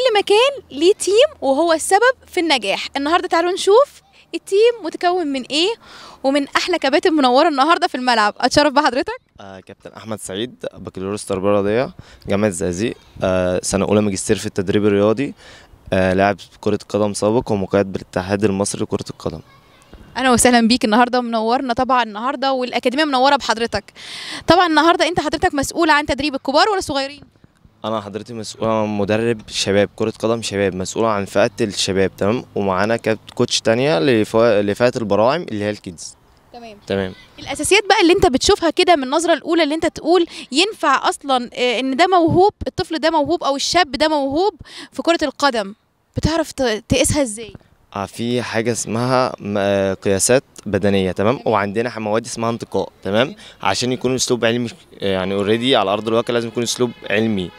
كل مكان ليه تيم وهو السبب في النجاح. النهارده تعالوا نشوف التيم متكون من ايه ومن احلى كباتن منوره النهارده في الملعب. اتشرف بحضرتك. كابتن احمد سعيد، بكالوريوس تربيه رياضيه، جامعه الزقازيق، سنه اولى ماجستير في التدريب الرياضي، لاعب كره قدم سابق ومقيد بالاتحاد المصري لكره القدم. اهلا وسهلا بيك. النهارده منورنا طبعا النهارده، والاكاديميه منوره بحضرتك. طبعا النهارده حضرتك مسؤول عن تدريب الكبار ولا الصغيرين؟ انا حضرتك مسؤول عن مدرب شباب كره قدم شباب، مسؤول عن فئه الشباب، تمام. ومعانا كوتش تانية لفئه البراعم اللي هي الكيدز. تمام. الاساسيات بقى اللي انت بتشوفها كده من النظره الاولى اللي انت تقول ينفع اصلا ان ده موهوب، الطفل ده موهوب او الشاب ده موهوب في كره القدم، بتعرف تقيسها ازاي؟ في حاجه اسمها قياسات بدنيه، تمام. وعندنا مواد اسمها انتقاء، تمام. عشان يكون اسلوب علمي، يعني اوريدي على ارض الواقع لازم يكون اسلوب علمي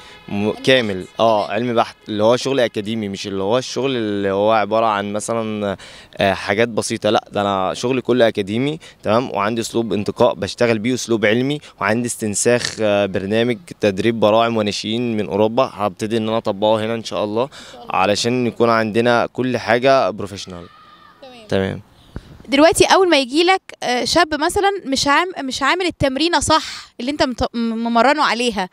كامل، علمي بحت، اللي هو شغل اكاديمي، مش اللي هو الشغل اللي هو عباره عن مثلا حاجات بسيطه. لا، ده انا شغلي كله اكاديمي، تمام. وعندي اسلوب انتقاء بشتغل بيه، اسلوب علمي. وعندي استنساخ برنامج تدريب براعم وناشئين من اوروبا، هبتدي ان انا اطبقه هنا ان شاء الله، علشان يكون عندنا كل حاجه بروفيشنال. تمام. دلوقتي اول ما يجي لك شاب مثلا مش عامل التمرينه صح اللي انت ممرنه عليها،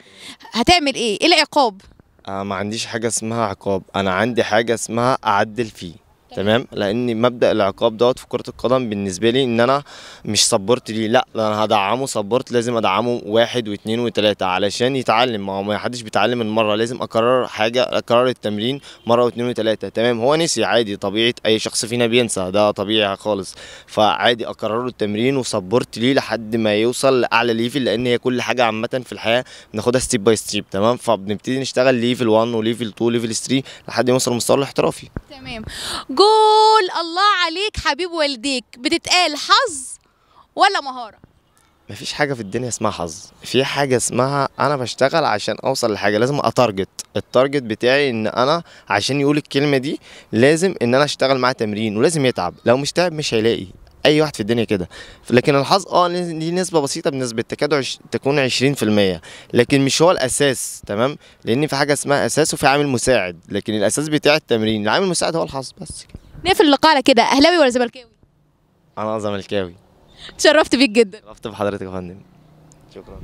هتعمل ايه العقاب؟ ما عنديش حاجه اسمها عقاب، انا عندي حاجه اسمها اعدل فيه، تمام. لان مبدا العقاب دوت في كره القدم بالنسبه لي ان انا مش صبرت ليه، لا، انا هدعمه صبرت، لازم ادعمه 1 و2 و3 علشان يتعلم. ما هو ما حدش بيتعلم من مره، لازم اكرر التمرين مره و2 و3، تمام. هو نسي عادي، طبيعه اي شخص فينا بينسى، ده طبيعي خالص. فعادي اكرر له التمرين وصبرت ليه لحد ما يوصل لاعلى ليفل، لان هي كل حاجه عامه في الحياه بناخدها ستيب باي ستيب، تمام. فبنبتدي نشتغل ليفل 1 وليفل 2 وليفل 3 لحد ما يوصل للمستوى الاحترافي. تمام. قول الله عليك حبيب والديك، بتتقال حظ ولا مهارة؟ مفيش حاجة في الدنيا اسمها حظ، في حاجة اسمها أنا بشتغل عشان أوصل لحاجة، لازم التارجت بتاعي إن أنا عشان يقول الكلمة دي لازم إن أنا أشتغل معاه تمرين، ولازم يتعب. لو مش تعب مش هيلاقي. أي واحد في الدنيا كده. لكن الحظ دي نسبة بسيطة، بنسبة تكون 20%، لكن مش هو الأساس، تمام. لأن في حاجة اسمها أساس وفي عامل مساعد، لكن الأساس بتاع التمرين، العامل المساعد هو الحظ بس كده. نقفل اللقاء على كده، أهلاوي ولا زملكاوي؟ أنا زملكاوي. اتشرفت بيك جدا. اتشرفت بحضرتك يا فندم. شكرا.